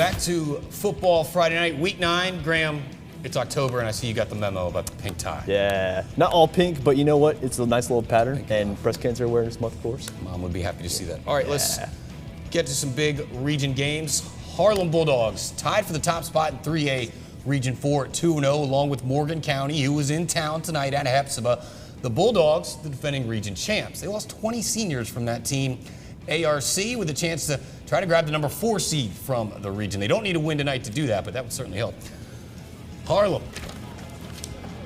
back to football Friday night, week 9. Graham, it's October, and I see you got the memo about the pink tie. Yeah, not all pink, but you know what? It's a nice little pattern, and Breast Cancer Awareness Month, of course. Mom would be happy to see that. All right, let's get to some big region games. Harlem Bulldogs tied for the top spot in 3A Region 4 at 2-0, along with Morgan County, who was in town tonight at Hepzibah. The Bulldogs, the defending region champs. They lost 20 seniors from that team. ARC with a chance to try to grab the number 4 seed from the region. They don't need a win tonight to do that, but that would certainly help. Harlem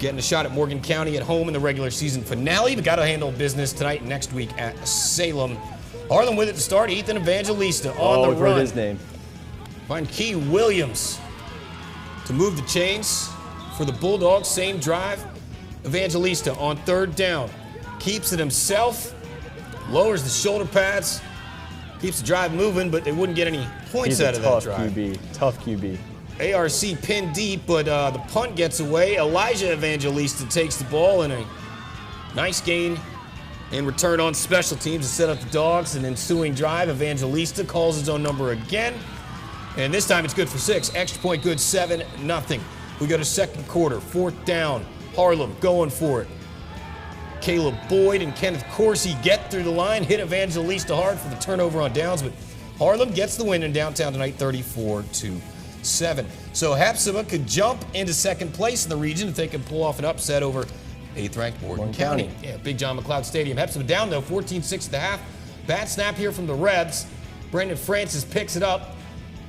getting a shot at Morgan County at home in the regular season finale, but got to handle business tonight and next week at Salem. Harlem with it to start. Ethan Evangelista on the run. Heard his name. Find Key Williams to move the chains for the Bulldogs. Same drive. Evangelista on third down. Keeps it himself. Lowers the shoulder pads. Keeps the drive moving, but they wouldn't get any points out of that drive. Tough QB. ARC pinned deep, but the punt gets away. Elijah Evangelista takes the ball in a nice gain and return on special teams to set up the Dogs. An ensuing drive, Evangelista calls his own number again. And this time it's good for 6. Extra point good, 7-0. We go to second quarter, fourth down. Harlem going for it. Caleb Boyd and Kenneth Coursey get through the line, hit Evangelista hard for the turnover on downs, but Harlem gets the win in downtown tonight, 34-7. So Hepzibah could jump into second place in the region if they can pull off an upset over 8th-ranked Morgan County. Yeah, Big John McLeod Stadium. Hepzibah down, though, 14-6 at the half. Bad snap here from the Rebs. Brendan Francis picks it up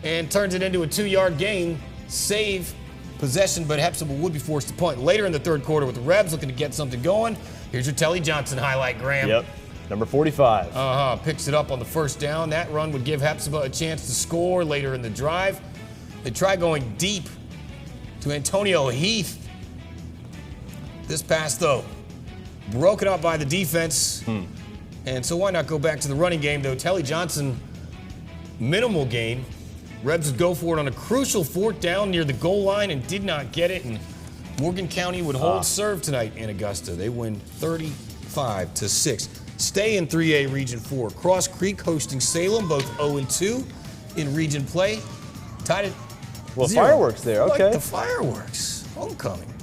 and turns it into a 2-yard gain. Save possession, but Hepzibah would be forced to punt later in the third quarter with the Rebs looking to get something going. Here's your Telly Johnson highlight, Graham. Yep, number 45. Picks it up on the first down. That run would give Hepzibah a chance to score later in the drive. They try going deep to Antonio Heath. This pass, though, broken up by the defense. And so why not go back to the running game, though? Telly Johnson, minimal gain. Rebs would go for it on a crucial fourth down near the goal line and did not get it. And Morgan County would hold serve tonight in Augusta. They win 35-6. Stay in 3A Region 4. Cross Creek hosting Salem, both 0-2 in region play. Tied at 0. Fireworks there, okay. Like the fireworks. Homecoming.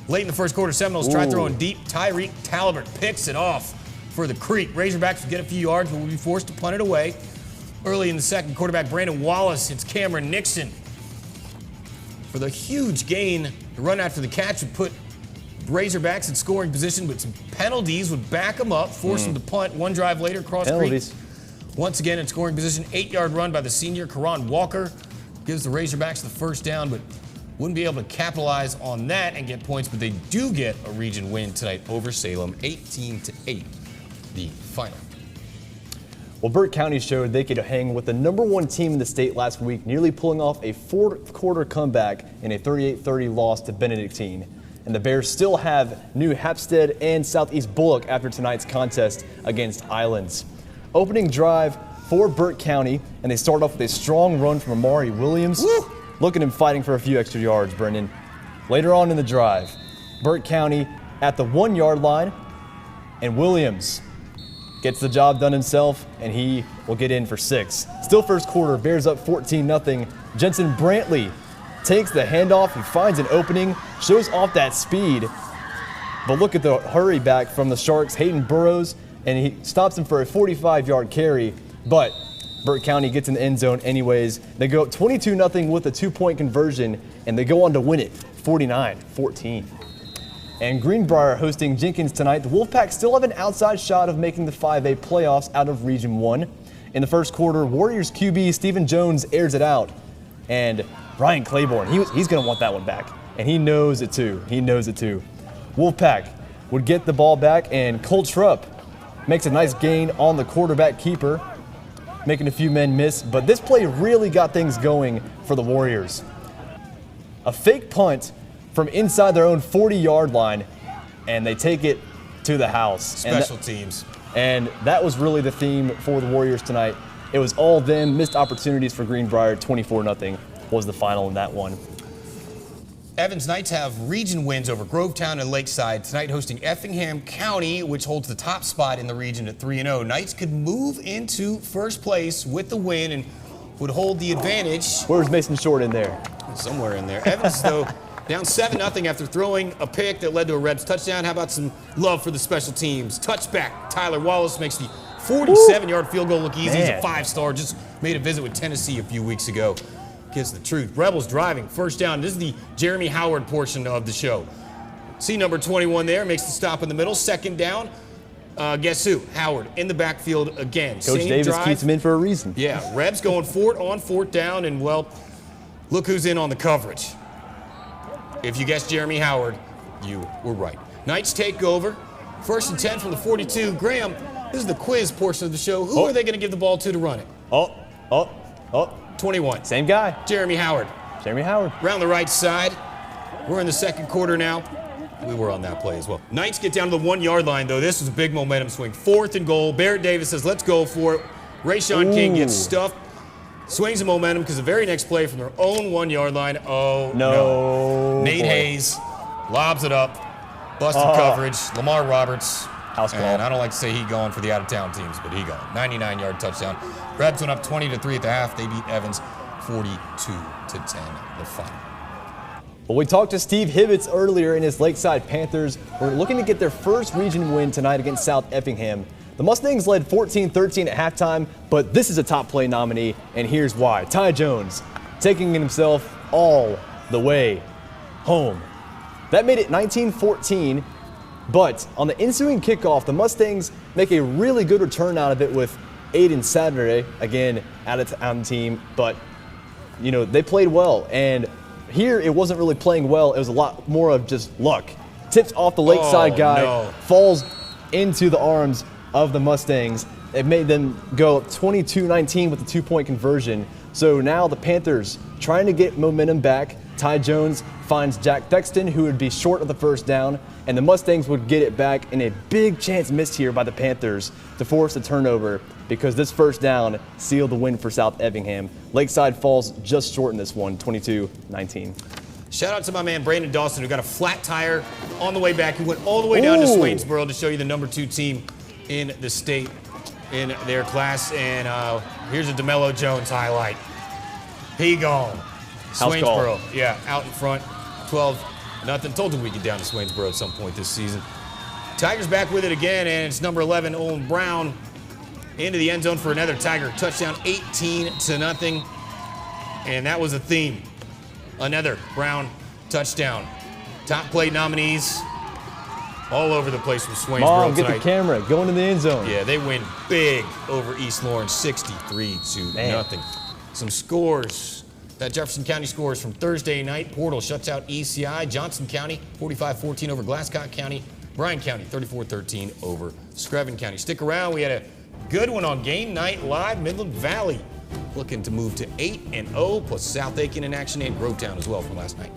Late in the first quarter, Seminoles try throwing deep. Tyreek Talbert picks it off for the Creek. Razorbacks would get a few yards, but would be forced to punt it away. Early in the second, quarterback Brandon Wallace hits Cameron Nixon for the huge gain. The run after the catch would put Razorbacks in scoring position, but some penalties would back them up, force them to punt. One drive later, Cross Creek once again in scoring position. 8-yard run by the senior, Karan Walker, gives the Razorbacks the first down, but wouldn't be able to capitalize on that and get points, but they do get a region win tonight over Salem, 18-8, the final. Well, Burt County showed they could hang with the number 1 team in the state last week, nearly pulling off a fourth quarter comeback in a 38-30 loss to Benedictine. And the Bears still have New Hempstead and Southeast Bullock after tonight's contest against Islands. Opening drive for Burt County, and they start off with a strong run from Amari Williams. Woo! Look at him fighting for a few extra yards, Brendan. Later on in the drive, Burt County at the 1-yard line, and Williams gets the job done himself, and he will get in for 6. Still first quarter, Bears up 14-0. Jensen Brantley takes the handoff. He finds an opening, shows off that speed. But look at the hurry back from the Sharks, Hayden Burrows, and he stops him for a 45-yard carry. But Burt County gets in the end zone anyways. They go up 22-0 with a 2-point conversion, and they go on to win it 49-14. And Greenbrier hosting Jenkins tonight. The Wolfpack still have an outside shot of making the 5A playoffs out of Region 1. In the first quarter, Warriors QB Stephen Jones airs it out. And Ryan Claiborne, he's going to want that one back. And he knows it too. Wolfpack would get the ball back, and Cole Trupp makes a nice gain on the quarterback keeper, making a few men miss. But this play really got things going for the Warriors. A fake punt from inside their own 40-yard line, and they take it to the house. Special teams. And that was really the theme for the Warriors tonight. It was all them, missed opportunities for Greenbrier. 24-0 was the final in that one. Evans Knights have region wins over Grovetown and Lakeside tonight, hosting Effingham County, which holds the top spot in the region at 3-0. Knights could move into first place with the win and would hold the advantage. Where's Mason Short in there? Somewhere in there. Evans, though, down 7-0 after throwing a pick that led to a Rebs touchdown. How about some love for the special teams? Touchback, Tyler Wallace makes the 47-yard field goal look easy. He's a 5-star, just made a visit with Tennessee a few weeks ago. Gets the truth. Rebels driving, first down. This is the Jeremy Howard portion of the show. See number 21 there, makes the stop in the middle. Second down. Guess who? Howard in the backfield again. Coach Same Davis drive. keeps him in for a reason. Yeah, Rebs going for it on fourth down, and well, look who's in on the coverage. If you guessed Jeremy Howard, you were right. Knights take over. First and 10 from the 42. Graham, this is the quiz portion of the show. Who are they going to give the ball to run it? 21. Same guy. Jeremy Howard. Jeremy Howard. Around the right side. We're in the second quarter now. We were on that play as well. Knights get down to the 1-yard line, though. This was a big momentum swing. Fourth and goal. Barrett Davis says, let's go for it. Rayshawn King gets stuffed. Swings the momentum because the very next play from their own 1-yard line. Oh, no. Nate Hayes lobs it up. Busted coverage. Lamar Roberts. House call. And I don't like to say he going for the out-of-town teams, but he gone. 99-yard touchdown. Rebs went up 20-3 at the half. They beat Evans 42-10 the final. Well, we talked to Steve Hibbets earlier, and his Lakeside Panthers were looking to get their first region win tonight against South Effingham. The Mustangs led 14-13 at halftime, but this is a top play nominee, and here's why. Ty Jones taking himself all the way home. That made it 19-14, but on the ensuing kickoff, the Mustangs make a really good return out of it with Aiden Saturday, again, out-of-town team, but, you know, they played well, and here it wasn't really playing well. It was a lot more of just luck. Tips off the Lakeside guy, falls into the arms of the Mustangs. It made them go 22-19 with the 2-point conversion. So now the Panthers trying to get momentum back. Ty Jones finds Jack Thexton, who would be short of the first down, and the Mustangs would get it back in a big chance missed here by the Panthers to force a turnover because this first down sealed the win for South Effingham. Lakeside falls just short in this one, 22-19. Shout out to my man Brandon Dawson, who got a flat tire on the way back. He went all the way down to Swainsboro to show you the number 2 team in the state in their class. And here's a DeMello Jones highlight. He gone. Swainsboro, yeah, out in front, 12-0. Told you we'd get down to Swainsboro at some point this season. Tigers back with it again, and it's number 11, Owen Brown, into the end zone for another Tiger touchdown, 18-0. And that was a theme. Another Brown touchdown. Top play nominees all over the place from Swainsboro Mom, tonight. get the camera, go into the end zone. Yeah, they win big over East Lawrence, 63-0. Some scores. That Jefferson County scores from Thursday night. Portal shuts out ECI. Johnson County, 45-14 over Glasscock County. Bryan County, 34-13 over Screven County. Stick around. We had a good one on Game Night Live. Midland Valley looking to move to 8-0, plus South Aiken in action and Grovetown as well from last night.